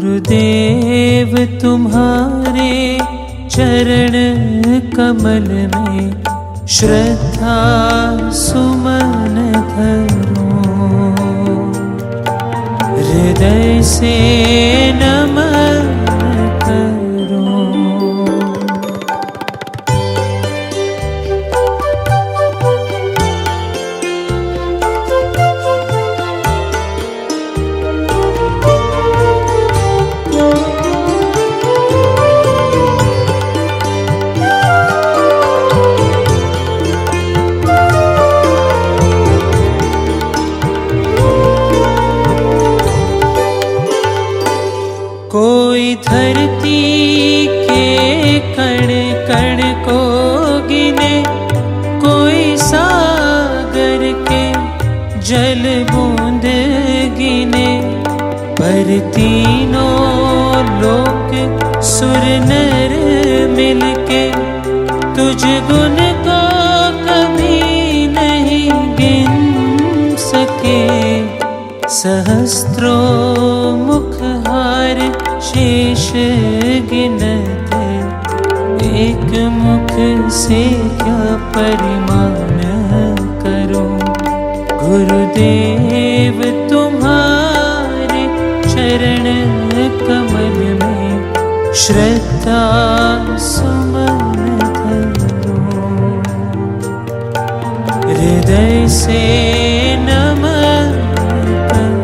गुरुदेव तुम्हारे चरण कमल में श्रद्धा सुमन धरूं, हृदय से नमन करूं। कोई धरती के कण कण को गिने, कोई सागर के जल बूंद गिने, पर तीनों लोक सुर नर मिलके तुझ गुण को कभी नहीं गिन सके। सहस्त्रों मुखहार शेष गिनते, एक मुख से क्या परिमाण करूं। गुरुदेव तुम्हारे चरण कमल में श्रद्धा सुमन धरूं, हृदय से नमन करूं।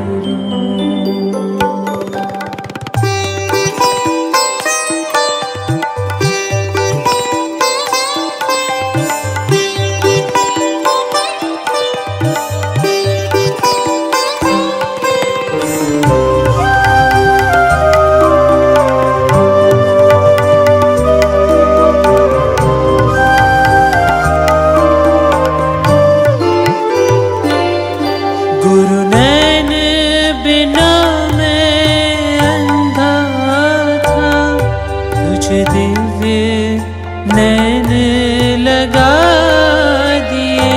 गुरु नैन बिना मैं अंधा था, तुझ दिव्य नैन लगा दिए।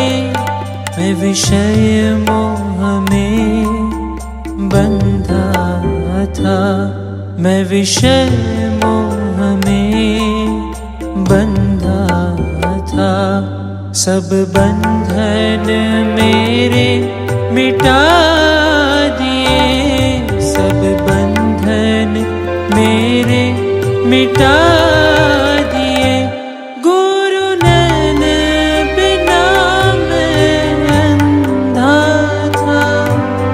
मैं विषय मोह में बंधा था, मैं विषय मोह में बंधा था। सब बंधन मेरे मिटा दिए, सब बंधन मेरे मिटा दिए। गुरु नैन बिना मैं अंधा था,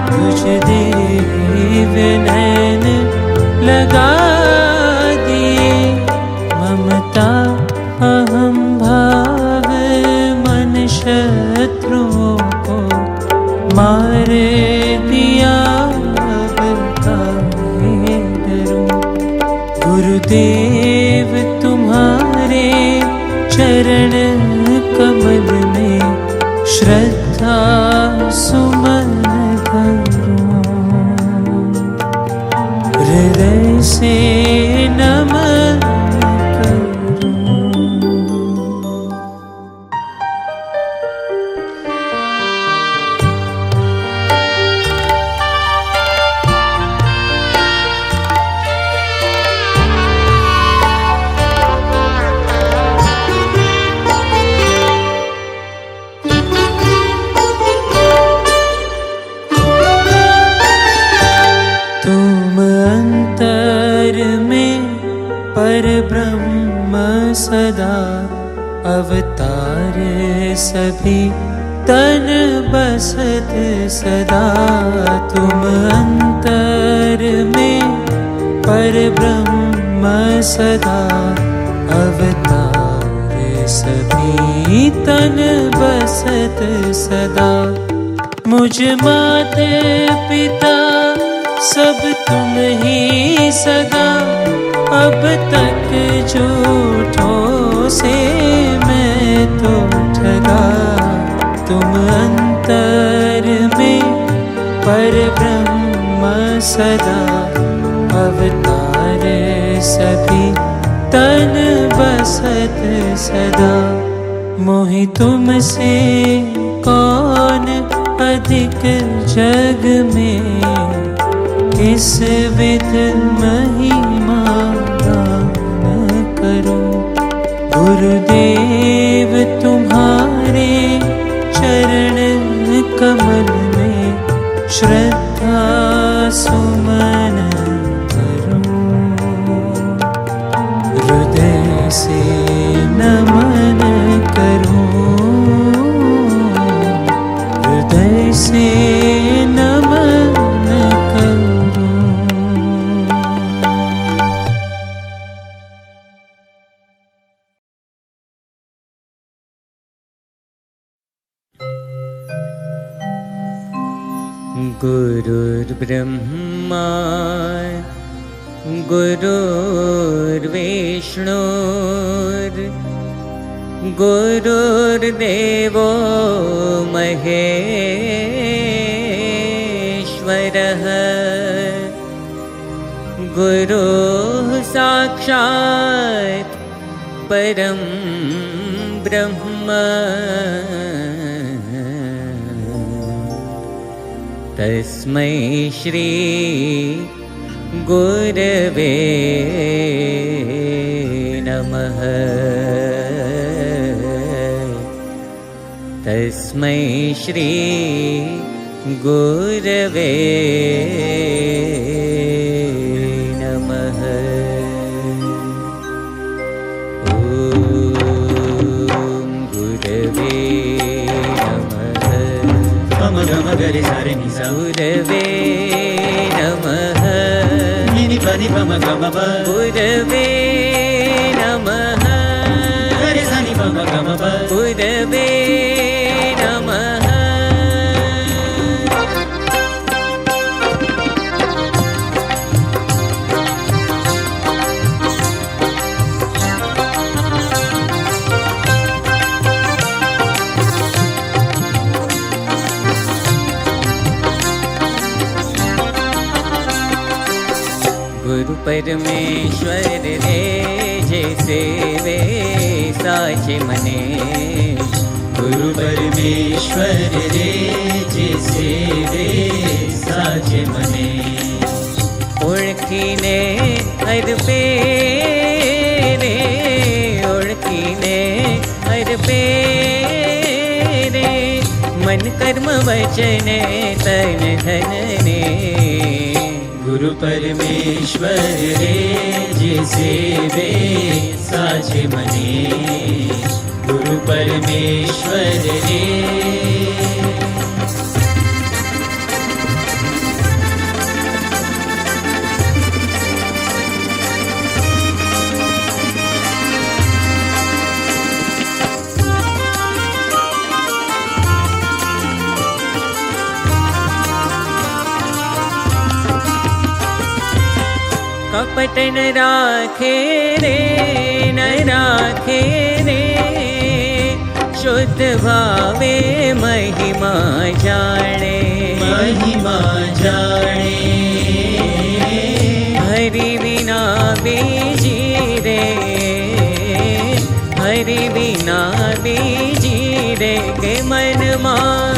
तुझ दिव्य नैन लगा दिए। ममता अहम भाव मन शत्रुओं को मार दिया, अब काहे डरूं। गुरुदेव तुम्हारे चरण कमल में श्रद्धा सुमन धरूं, हृदय से नमन करूं। तुम अंतर में पर ब्रह्म सदा, अवतार सभी तन बसत सदा। तुम अंतर में पर ब्रह्म सदा, अवतार सभी तन बसत सदा। मुझ माते पिता सब तुम ही सदा, अब तक झूठों से मैं तो ठगा। तुम अंतर में पर ब्रह्म सदा, अवतार सभी तन बसत सदा। मोहि तुमसे कौन अधिक जग में, इस विध महिमा गान करूं। गुरुदेव तुम्हारे चरण कमल में श्रद्धा सुमन करूं। हृदय से नमन करूं, हृदय से नमन करूं। गुरुर्ब्रह्मा गुरुर्विष्णु गुरुर्देवो महेश्वरः। गुरुः साक्षात् परं ब्रह्म। तस्मै श्री गुरवे नमः। तस्मै श्री गुरवे नमः। ॐ गुरवे नमः। गम गम गरे सारे निसा गुरवे नमः। निनि पनि पम गम प गुरवे नमः। गरे सानि पम गम प गुरवे नमः। गुरु परमेश्वर रे जैसे वे साचे मने। गुरु परमेश्वर रे जैसे वे साचे मने। ओळखीने अर्पे रे, ओळखीने अर्पे रे। मन कर्म वचन तन धन ने। गुरु परमेश्वर रे जैसे वे साचे मने। गुरु परमेश्वर रे कपट न राखे रे, न राखे रे। शुद्ध भावे महिमा जाने, महिमा जाने। हरि बिना बीजी रे, हरि बिना बीजी रे। के मन मां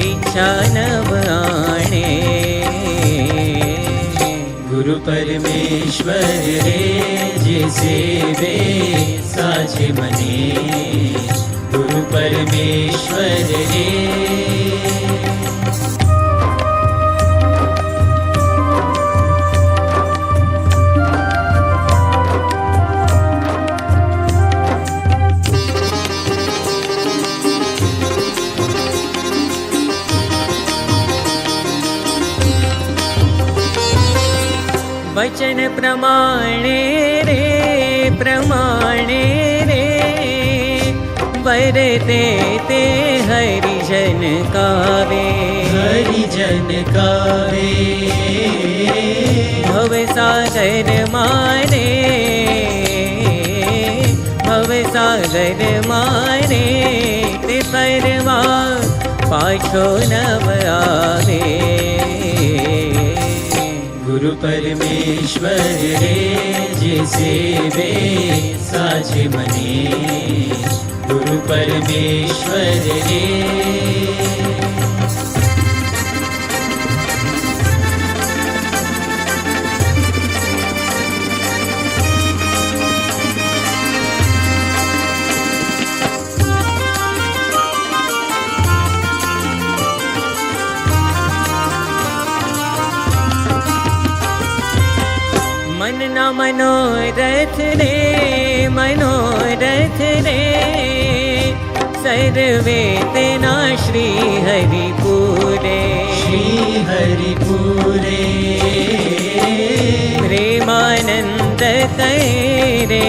इच्छा नव आणे। गुरु परमेश्वर रे जैसे वे साचे मने। गुरु परमेश्वर रे वचन प्रमाणे रे, प्रमाणे रे। वर देते हरिजन कावे, हरिजन कावे। भव सागर मारे, भव सागर मारे। ते परवा पाछो नव आवे। गुरु परमेश्वर रे जैसे वे साचे मने। गुरु परमेश्वर रे મનના મનોરથ રે મનોરથ રે સર્વે તેના શ્રી હરિપુરે શ્રી હરિપુરે પ્રેમાનંદ કહે રે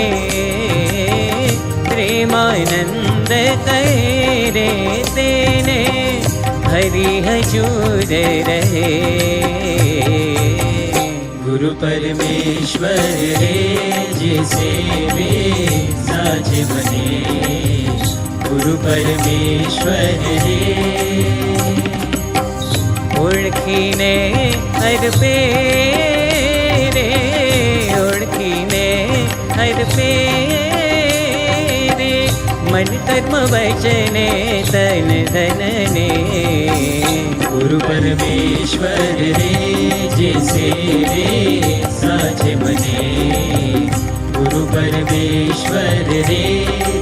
પ્રેમાનંદ કહે રે તેને હરિ હજૂર રહે गुरु परमेश्वर रे जे सेवे साज बने गुरु परमेश्वर रे ઓળખીને અર્પે રે ઓળખીને અર્પે રે મન કર્મ વચને તન ધનને गुरु परमेश्वर रे जे सेवे साज बने गुरु परमेश्वर रे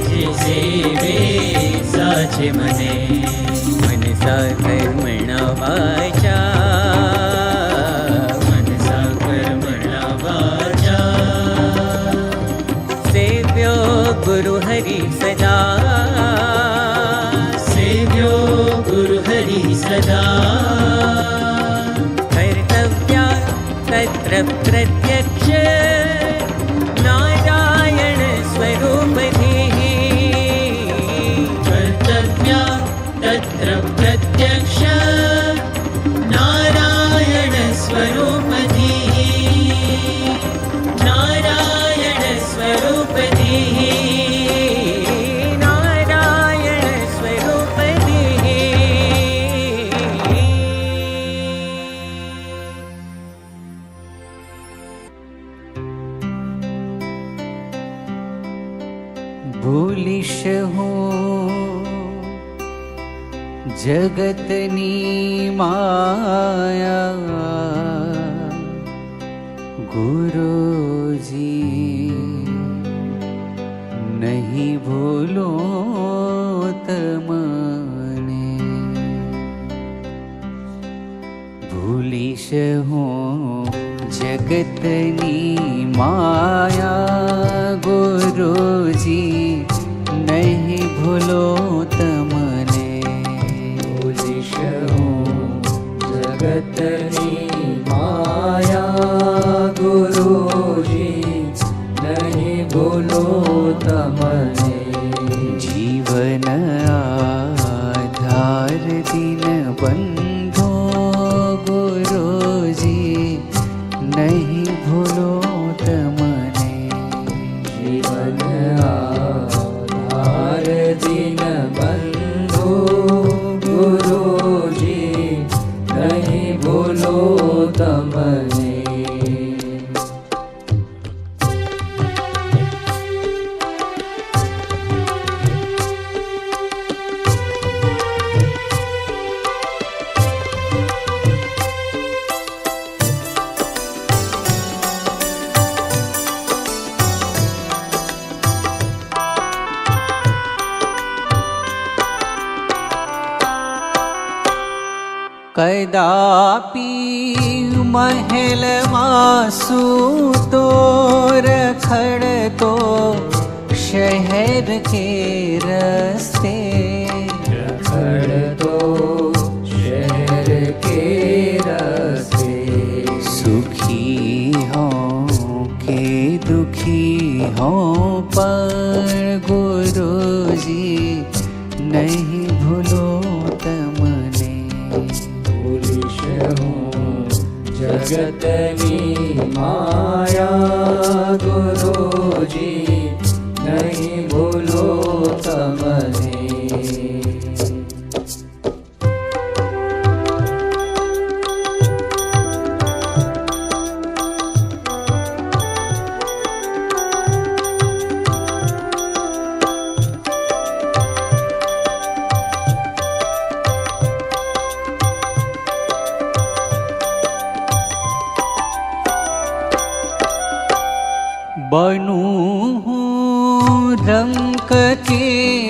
जे सेवे साज बने मनसा कर्मणा વાચા मनसा कर्मणा वाचा સેવ્યો ગુરુ હરિ સદા सेव्यो गुरु हरि सदा કર્તવ્યા તત્ર પ્રત્યક્ષ નારાયણ સ્વરૂપથી कर्तव्या तत्र प्रत्यक्ष नारायण स्वरूपधी नारायण स्वरूपधी નારાયણ સ્વરૂપથી ભૂલીશ હું જગતની માયા ગુરુજી નહીં ભૂલો તમને ભૂલીશ હું જગતની માયા ગુરુજી નહીં ભૂલો તમને ભૂલીશ હું જગતની માયા ગુરુજી નહીં ભૂલો તમને જીવન આધાર દિન બંધો ગુરુજી નહીં ભૂલો તમને જીવન આધાર દિન બંધુ ગુરુજી નહીં ભૂલો તમને કદાપી મહેલમાં સૂતો રખડતો શહેર કે રસ્તે રખડતો શહેર કે રસ્તે સુખી હો કે દુખી હો પણ ગુરુજી નહીં ભૂલો તમને ભૂલીશ હું જગતની માયા ગુરુજી નહીં ભૂલો તમને बनूं हूँ रंक के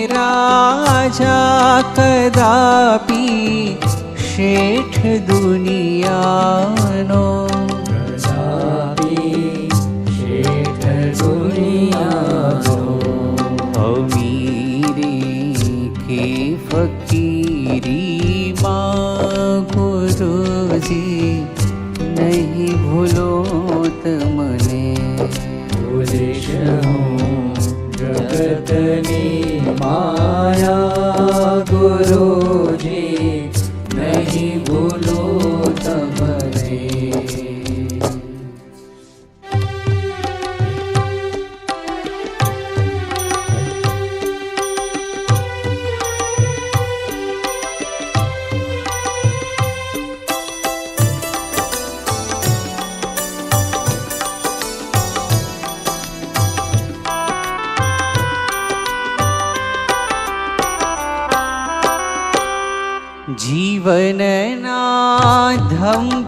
राजा कदापि શેઠ દુનિયાનો કદાપી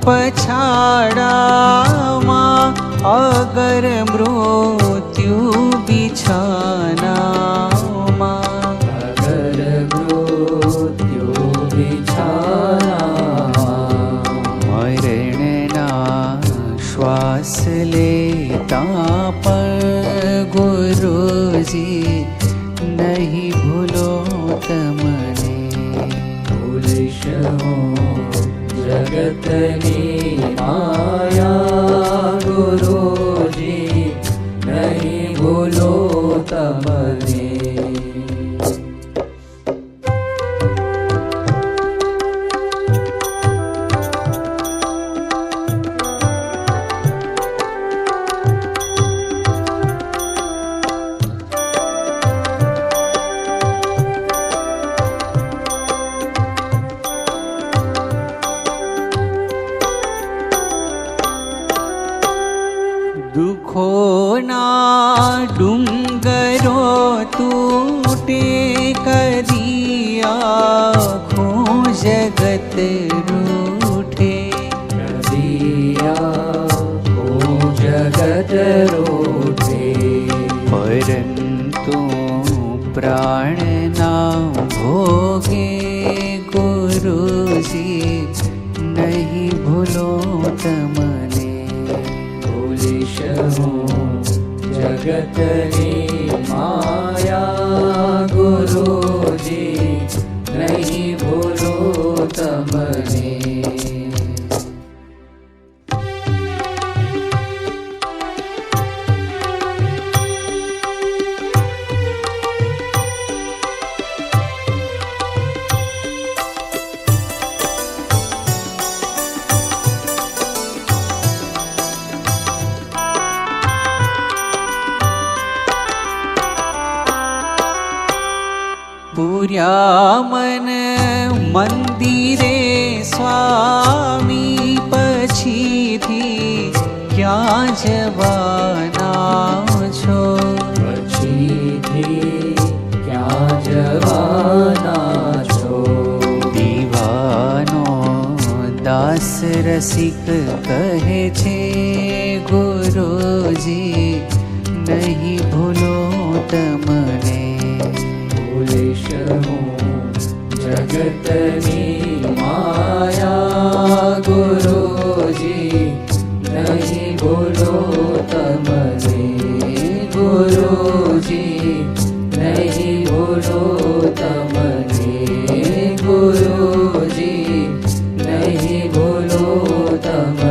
પછાડામાં અગર મૃત્યુ બિછાનામાં અગર મૃત્યુ બિછાનામાં મરણના શ્વાસ લેતા પણ ગુરુજી નહીં ભૂલો તમને ભૂલીશ હું જગતની માયા ગુરુજી નહીં ભૂલો તમને દુઃખોના ડુંગરો તૂટે કરી આખું જગત રૂઠે નદિયા જગત રૂઠે પરંતુ પ્રાણના ભોગે ગુરુજી નહીં ભૂલો તમને ભૂલીશ હું જગતની માયા ગુરુજી નહીં ભૂલો તમને પૂર્યા મન મંદિરે સ્વામી પછીથી ક્યાં જવાના છો પછીથી ક્યાં જવાના છો દીવાનો દાસ રસિક કહે છે ગુરુજી નહીં ભૂલો તમને ભૂલીશ હું જગતની માયા ગુરુજી નહીં ભૂલો તમને ગુરુજી નહીં ભૂલો તમને ગુરુજી નહીં ભૂલો તમને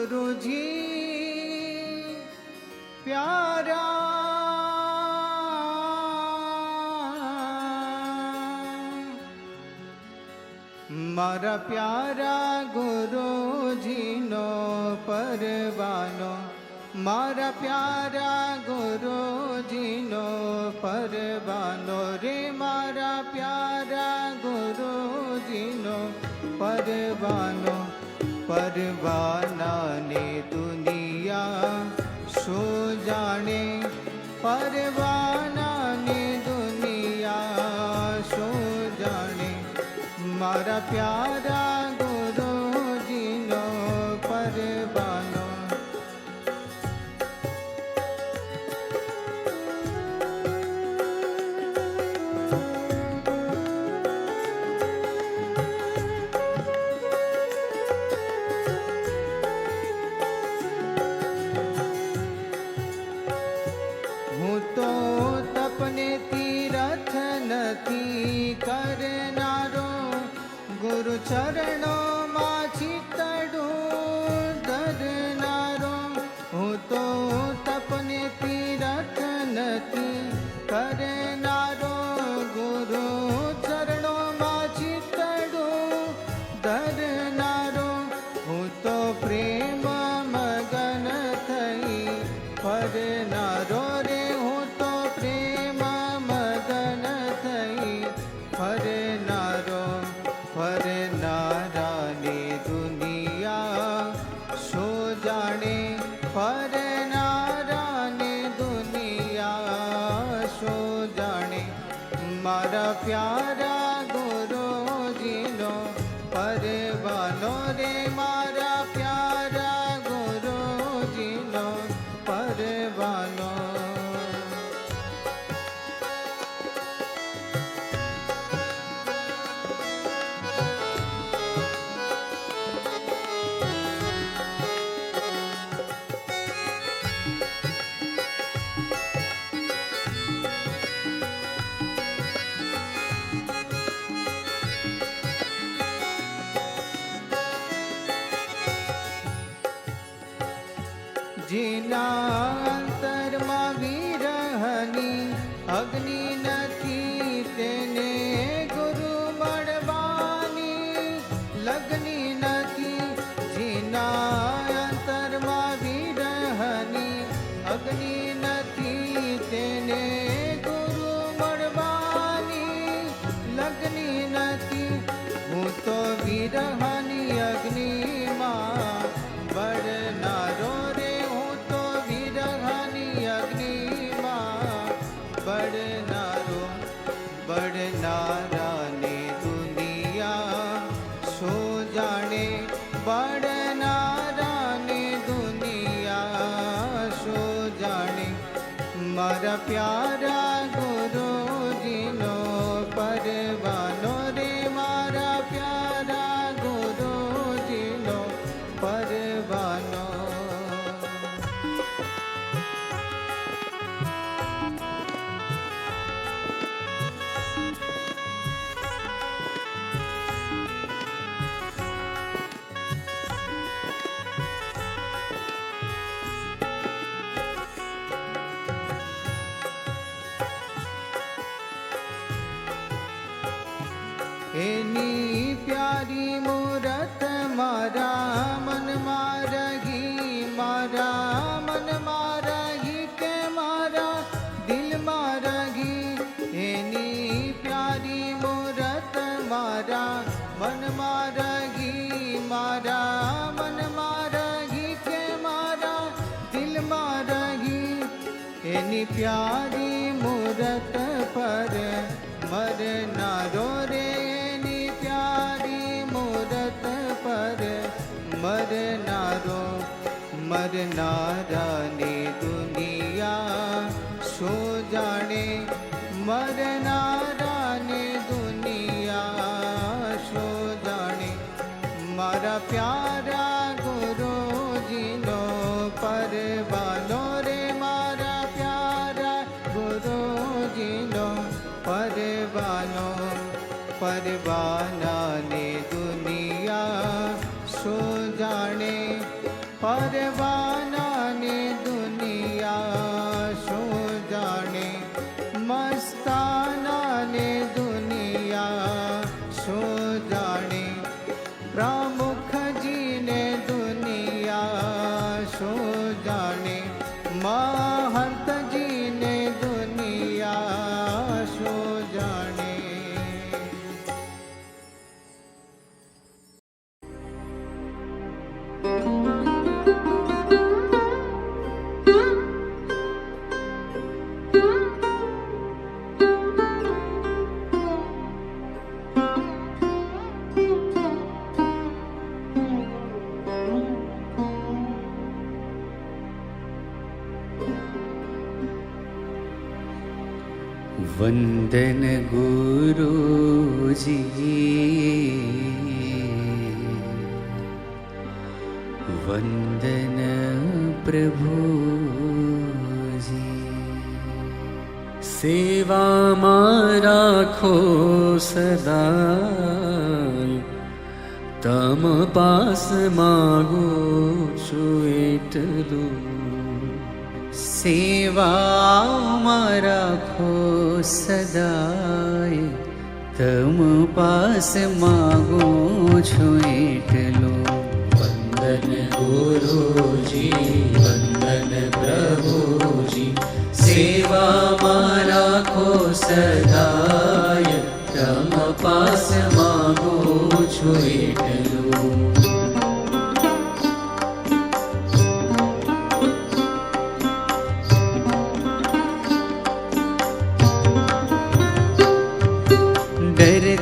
ગુરુજી પ્યારા મારા પ્યારા ગુરુજીનો પરવાનો મારા પ્યારા ગુરુજીનો પરવાનો રે મારા પ્યારા ગુરુજીનો પરવાનો પરવાનાને દુનિયા શું જાણે પરવાનાને દુનિયા શું જાણે મારા પ્યારા ગુરુજીનો પરવાનો હું તો તપને તીરથ નથી કરનારો ગુરુ ચરણોમાં ચિતડું ધરનારો હું તો તપને તીરથ નથી કરનારો ગુરુ ચરણોમાં ચિતડું ધરનારો હું તો પ્રેમ મગન થઈ ફરનારો રે હું તો પ્રેમ મગન થઈ ફરનારો ફરનારાની દુનિયા શો જાણે ફરનારાની દુનિયા પ્યારા ગુરુજીનો પરવાનો રે મારા પ્યારા ગુરુજીનો પરવાનો. જેના અંતરમાં વિરહની અગ્નિ નથી તેને ગુરુ મળવાની લગ્ની નથી. જેના અંતરમાં વિરહની અગ્નિ નથી તેને ગુરુ મળવાની લગ્ની નથી. હું તો વિરહની અગ્નિમાં બળનારો રે, હું તો વિરહની અગ્નિમાં બળનારો. બળનારાને દુનિયા શું જાણે, બળનારાને દુનિયા શું જાણે. મારા પ્યારા ગુરુજીનો પરવાનો રે મારા પ્યારા ગુરુજીનો પરવાનો. એની પ્યારી મૂરત મારા મનમાં રહી, મારા મનમાં રહી કે મારા દિલમાં રહી. એની પ્યારી મૂરત મારા મનમાં રહી, મારા મનમાં રહી કે મારા દિલમાં રહી. એની પ્યારી મૂરત પર મરનારો રે, એની પ્યારી મૂરત પર મરનારો. મરનારાની દુનિયા શું જાણે, મરનારાની દુનિયા શું જાણે. મારા પ્યારા ગુરુજીનો પરવાનો રે મારા પ્યારા ગુરુજીનો પરવાનો. પરવાનાને દુનિયા શું જાણે, પરવાનાને દુનિયા શું જાણે. મસ્તાનાને દુનિયા શું જાણે, પ્રમુખજીને દુનિયા શું જાણે. મહંતજીને દુનિયા શું જાણે. વંદન ગુરુજી, વંદન પ્રભુજી. સેવામાં રાખો સદા, તમ પાસ માગું છું એટલું. સેવામાં રાખો સદાય, તમ પાસ માગું છું એટલું. વંદન ગુરુજી, વંદન પ્રભુજી. સેવામાં રાખો સદાય, તમ પાસ માગું છું એટલું.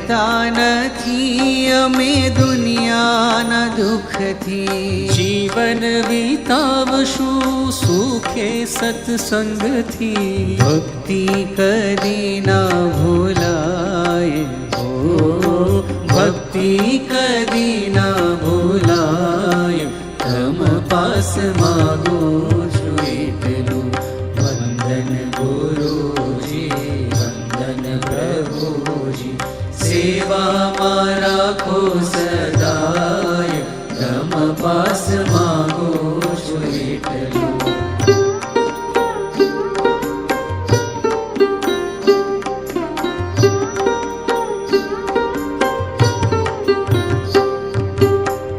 ડરતા નથી અમે દુનિયાના દુઃખથી. જીવન વિતાવશું સુખે સત્સંગથી. ભક્તિ કદી ના ભૂલાય હો, ભક્તિ કદી ના ભૂલાય. તમ પાસ માગો છું એટલું. વંદન ગુરુજી, વંદન પ્રભુજી, સેવામાં રાખો સદાય. તમ પાસ માગો છું એટલું.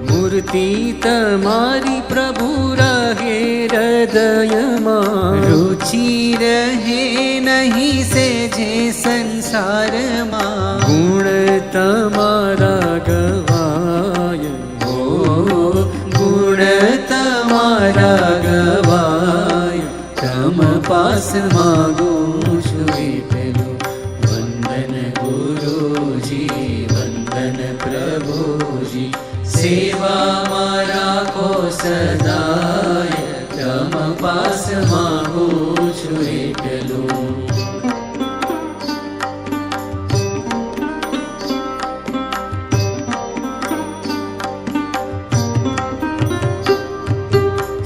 મૂર્તિ તમારી પ્રભુ રહે હૃદયમાં. રુચિ રહે નહીં સે જે સંસારમાં. ગુણ તમારા ગવાય હો, ગુણ તમારા ગવાય. તમ પાસ માગો છું એટલું. વંદન ગુરુજી, વંદન પ્રભુજી, સેવામાં રાખો સદાય. તમ પાસ માગો છું એટલું.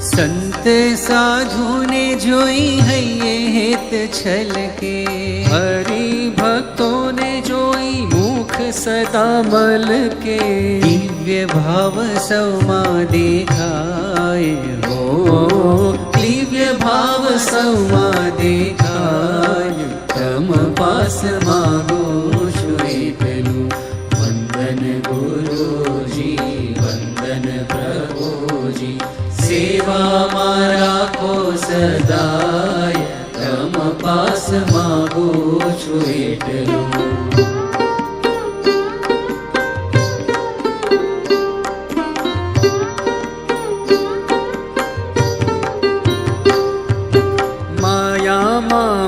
સંત સાધુને જોઈ હૈયે હેત છલકે. હરિભક્તોને જોઈ મુખ સદા મલકે. દિવ્ય ભાવ સૌમાં દેખાય હો, દિવ્ય ભાવ સૌમાં દેખાય. તમ પાસ માગો છું એટલું. વંદન ગુરુજી, વંદન પ્રભુજી, સેવામાં રાખો સદાય. તમ પાસ માગો છું એટલું.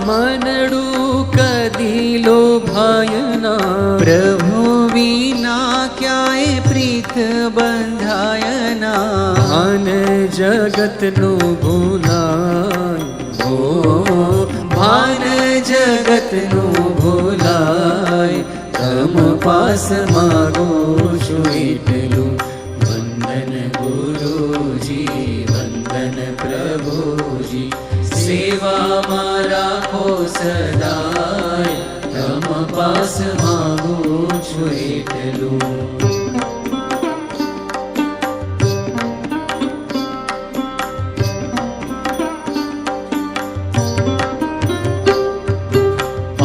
મનડું કદી લોભાયના. પ્રભુ વિના ક્યાંય પ્રીત બંધાયના. ભાન જગતનું ભૂલાય હો, ભાન જગતનું ભૂલાય. તમ પાસ માગો છું એટલું. વંદન ગુરુજી, વંદન પ્રભુજી, સેવામાં રાખો સદાય. તમ પાસ માગો છું એટલું.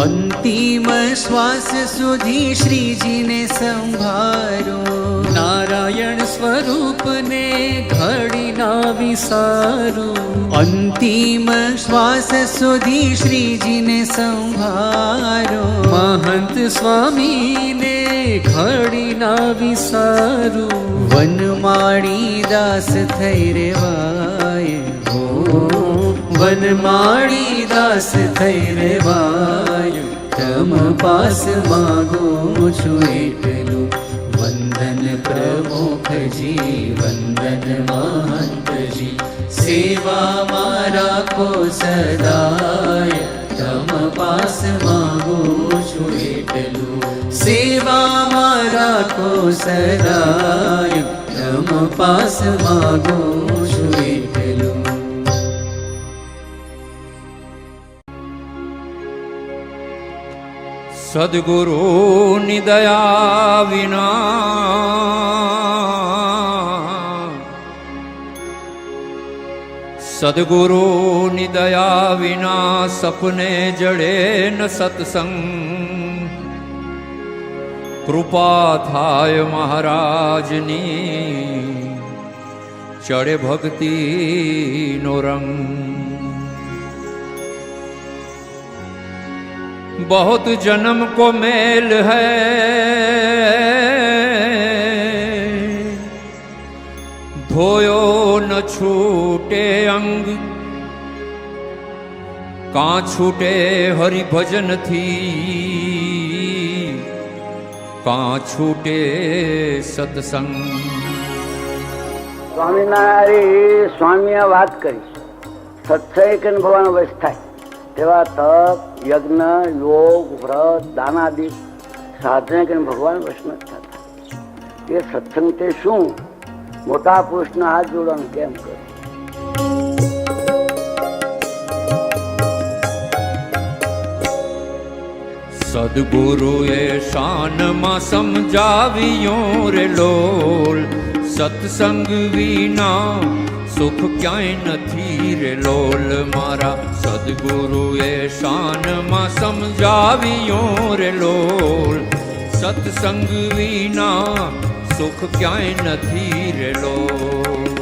અંતિમ શ્વાસ સુધી શ્રીજીને સંભાળો. નારાયણ સ્વરૂપને ઘડી ના વિસારું. અંતિમ શ્વાસ સુધી શ્રીજીને સંભાળો. મહંત સ્વામીને ઘડી ના વિસારું. વનમાળી દાસ થઈ રેવાય હો, વનમાળી દાસ થઈ રેવાય. તમ પાસ માગો છું એટલું. વંદન પ્રમુખજી, વંદન મહંતજી, સેવામાં રાખો સદાય. તમ પાસ માગો છું એટલું. સેવામાં રાખો સદાય. તમ પાસ માગો છું એટલું. સદગુરુ નિદયા વિના, સદગુરુ નિદયા વિના સપને જડે ન સત્સંગ. કૃપા થાય મહારાજની, ચડે ભક્તિનો રંગ. बहुत जन्म को मेल है, धोयो न छूटे अंग. કાં છૂટે હરિભજન થી, કાં છૂટે સત્સંગ. સ્વામિનારાયણ સ્વામીએ વાત કરી સત્સંગ કે ભગવાન વશ થાય તેવા તપ યજ્ઞ યોગ વ્રત દાનાદિ સાધના કરીને ભગવાન વશ નથી થતા. એ સત્સંગ તે શું? મોટા પુરુષના હાથ જોડવાનું કેમ કરે? સદગુરુએ શાનમાં સમજાવ્યો રે લોલ, સત્સંગ વિના સુખ ક્યાંય નથી રે લોલ મારા. સદગુરુએ શાનમાં સમજાવ્યો રે લોલ, સત્સંગ વિના સુખ ક્યાંય નથી રે લોલ.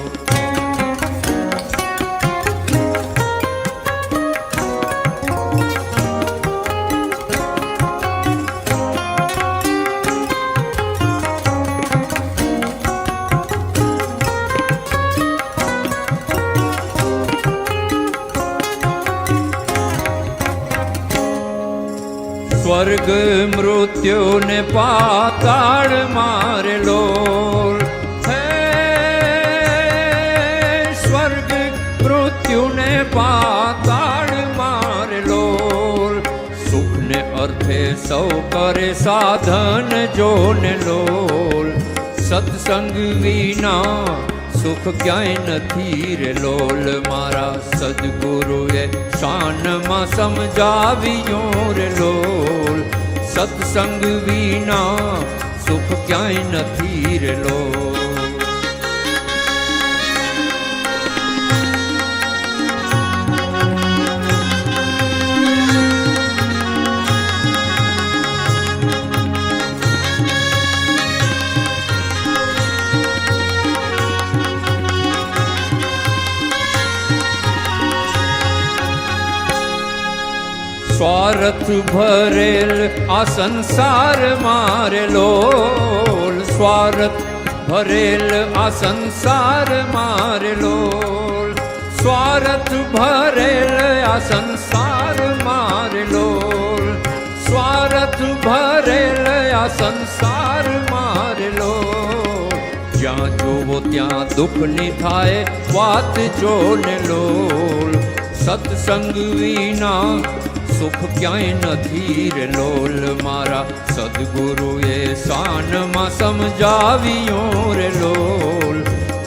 સ્વર્ગ મૃત્યુ ને પાતાળ મારે લોલ, હે સ્વર્ગ મૃત્યુ ને પાતાળ મારે લોલ. સુખ ને અર્થે સૌ કરે સાધન જોને લોલ, સત્સંગ વિના સુખ ક્યાંય નથી રે લોલ મારા. સદગુરુએ શાનમાં સમજાવ્યો રે લોલ, સત્સંગ વિના સુખ ક્યાંય નથી રે લોલ. સ્વાર્થ ભરેલ આ સંસાર મારે લોલ, સ્વાર્થ ભરેલ આ સંસાર મારે લોલ. સ્વાર્થ ભરેલ આ સંસાર મારે લોલ, સ્વાર્થ ભરેલ આ સંસાર મારે લોલ. જ્યાં જોવો ત્યાં દુઃખની થાય વાત જોને લોલ, સત્સંગ વિના સુખ ક્યાંય નથી રે લોલ મારા. સદગુરુએ શાનમાં સમજાવ્યો રે લોલ,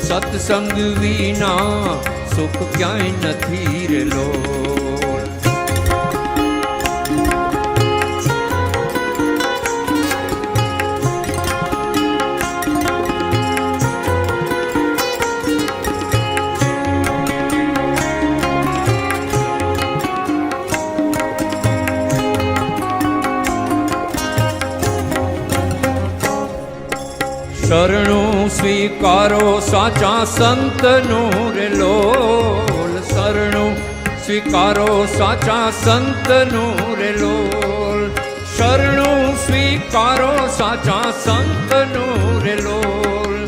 સત્સંગ વિના સુખ ક્યાંય નથી રે લોલ. શરણું સ્વીકારો સાચા સંતનું રે લોલ, શરણું સ્વીકારો સાચા સંતનું રે લોલ. શરણું સ્વીકારો સાચા સંતનું રે લોલ,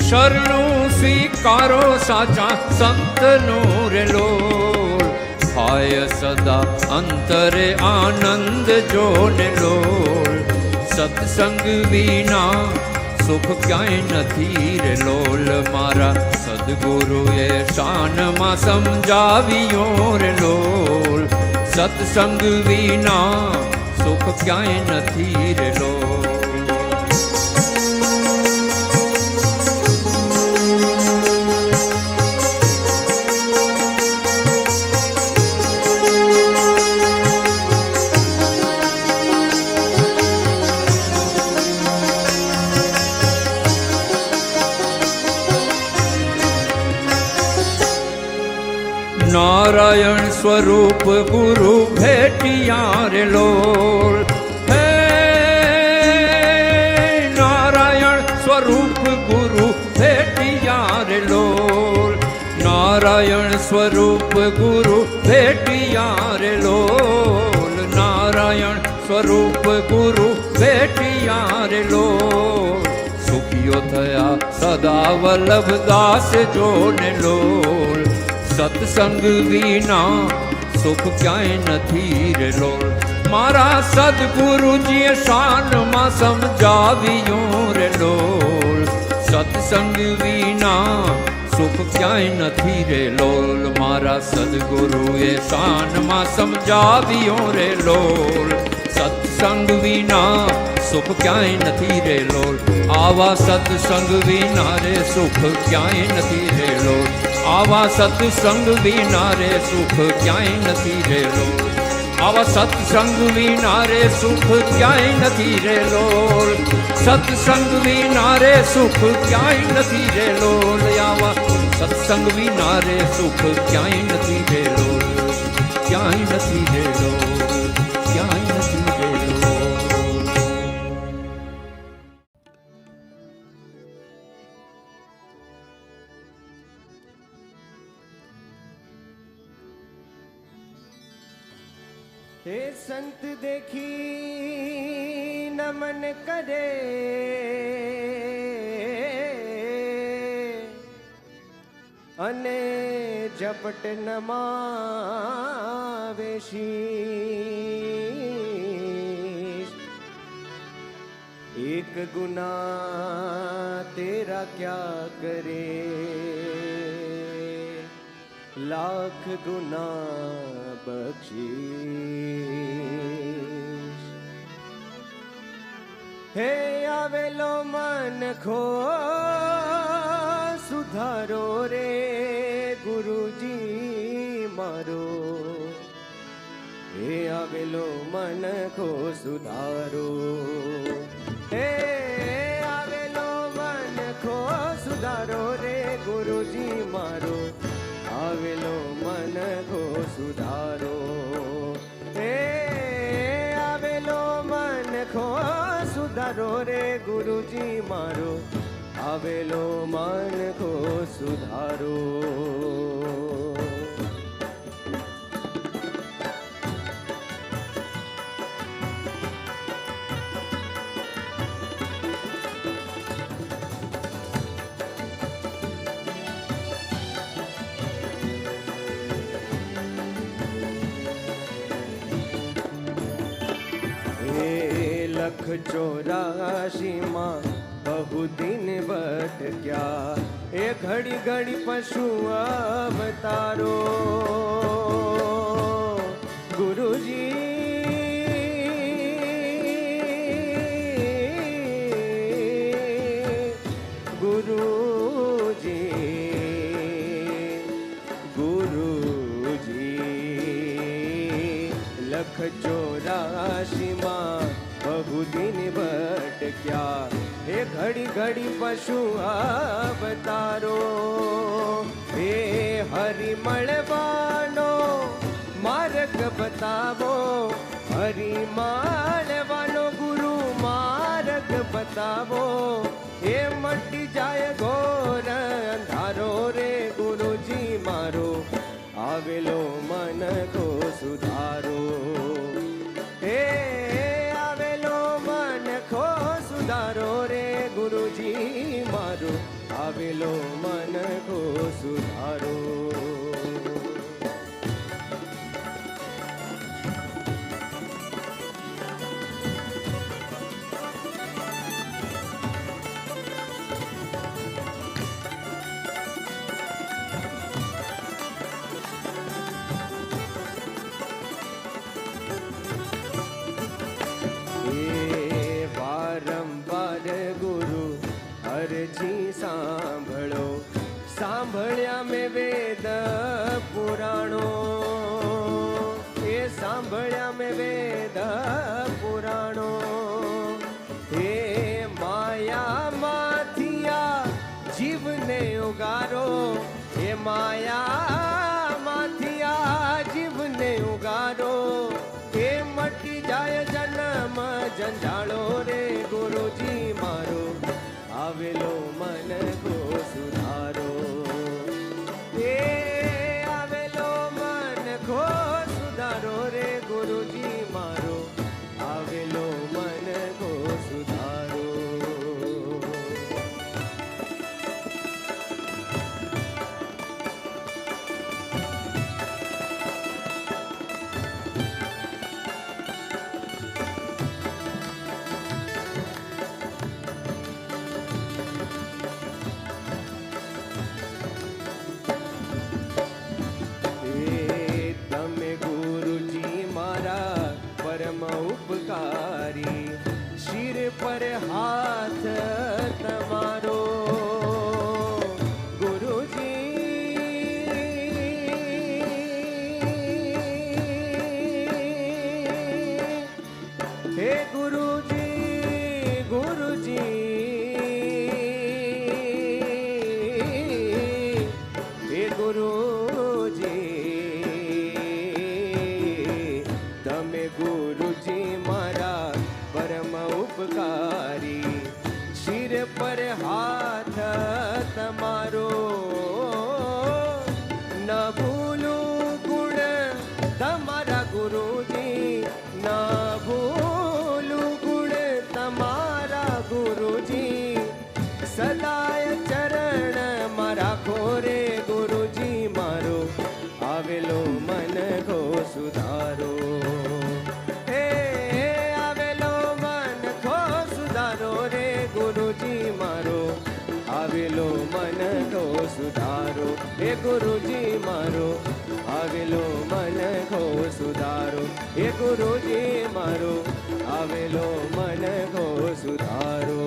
શરણું સ્વીકારો સાચા સંતનું રે લોલ. થાય સદા અંતરે આનંદ જોને લોલ, સત્સંગ વિના સુખ ક્યાંય નથી રે લોલ મારા. સદગુરુએ શાનમાં સમજાવ્યો રે લોલ, સત્સંગ વિના સુખ ક્યાંય નથી રે લોલ. નારાયણ સ્વરૂપ ગુરુ ભેટિયા રે લોલ, હે નારાયણ સ્વરૂપ ગુરુ ભેટિયા રે લોલ. નારાયણ સ્વરૂપ ગુરુ ભેટિયા રે લોલ, નારાયણ સ્વરૂપ ગુરુ ભેટિયા રે લોલ. સુખીઓ થયા સદા વલ્લભ દાસ જોને લોલ, સત્સંગ વિના સુખ ક્યાંય નથી રે લોલ. મારા સદગુરુજીએ શાનમાં સમજાવ્યું રે લોલ. સત્સંગ વિના સુખ ક્યાંય નથી રે લોલ. મારા સદગુરુએ શાનમાં સમજાવ્યું રે લોલ. સત્સંગ વિના સુખ ક્યાંય નથી રે લોલ. આવા સત્સંગ વિના રે સુખ ક્યાંય નથી રે લોલ. આવા સત્સંગ વિના રે સુખ ક્યાંય નથી રે લોલ. આવા સત્સંગ વિના રે સુખ ક્યાંય નથી રે લોલ. સત્સંગ વિના રે સુખ ક્યાંય નથી રે લોલ. આવા સત્સંગ વિના રે સુખ ક્યાંય નથી રે લોલ. ક્યાંય નથી રે લોલ. ક્યાંય નથી રે લોલ. हे संत देखी नमन करे अने झपट नमावे शीश. एक गुनाह तेरा क्या करे लाख गुनाह बख्शीश. हे आवेलो मन खो सुधारो रे गुरुजी मारो. हे आवेलो मन खो सुधारो. हे आवेलो मन खो सुधारो रे गुरुजी मारो. आवेलो मन को सुधारो. हे आवेलो मन को सुधारो रे गुरुजी मारो. आवेलो मन को सुधारो. लख 84 माँ बहु दिन भटक्या. ए घड़ी घड़ी पशु अवतारो गुरुजी. गुरुजी गुरुजी लख 84 माँ बहु दिन भटक्या. हे घड़ी घड़ी पशु अवतारो. हे हरि મળવાનો માર્ગ બતાવો. હરિ મળવાનો ગુરુ માર્ગ બતાવો. हे મટી જાય ઘોર અંધારો રે ગુરુજી મારો. આવેલો મન કો સુધારો. हे सुधारो रे गुरुजी मारो. आवेलो मन को सुधारो. અરજી સાંભળો. સાંભળ્યા મેં વેદ પુરાણો. એ સાંભળ્યા મેં વેદ પુરાણો. હે માયા માથિયા જીવને ઉગારો. હે માયા માથિયા જીવને ઉગારો. હે મટી જાય જન્મ જંજાળો રે ગુરુજી મારો. आवेलो मन को सुधारो. हे आवेलो मन को सुधारो रे गुरुजी मारो. आवेलो मन को सुधारो. પર હાથ તમારો ગુરુજી હે ગુરુજી ગુરુજી હે ગુરુજી તમે ગુરુજી મારા પરમ ઉપકારી શિર પર હાથ તમારો ન ભૂલું ગુણ તમારા ગુરુજી ન ભૂલું ગુણ તમારા ગુરુજી સદાય ચરણ મારા ખોરે ગુરુજી મારો આવેલો મન કો સુધારો હે આવેલો મન કો સુધારો રે ગુરુજી મારો આવેલો મન કો સુધારો હે ગુરુજી મારો આવેલો મન કો સુધારો હે ગુરુજી મારો આવેલો મન કો સુધારો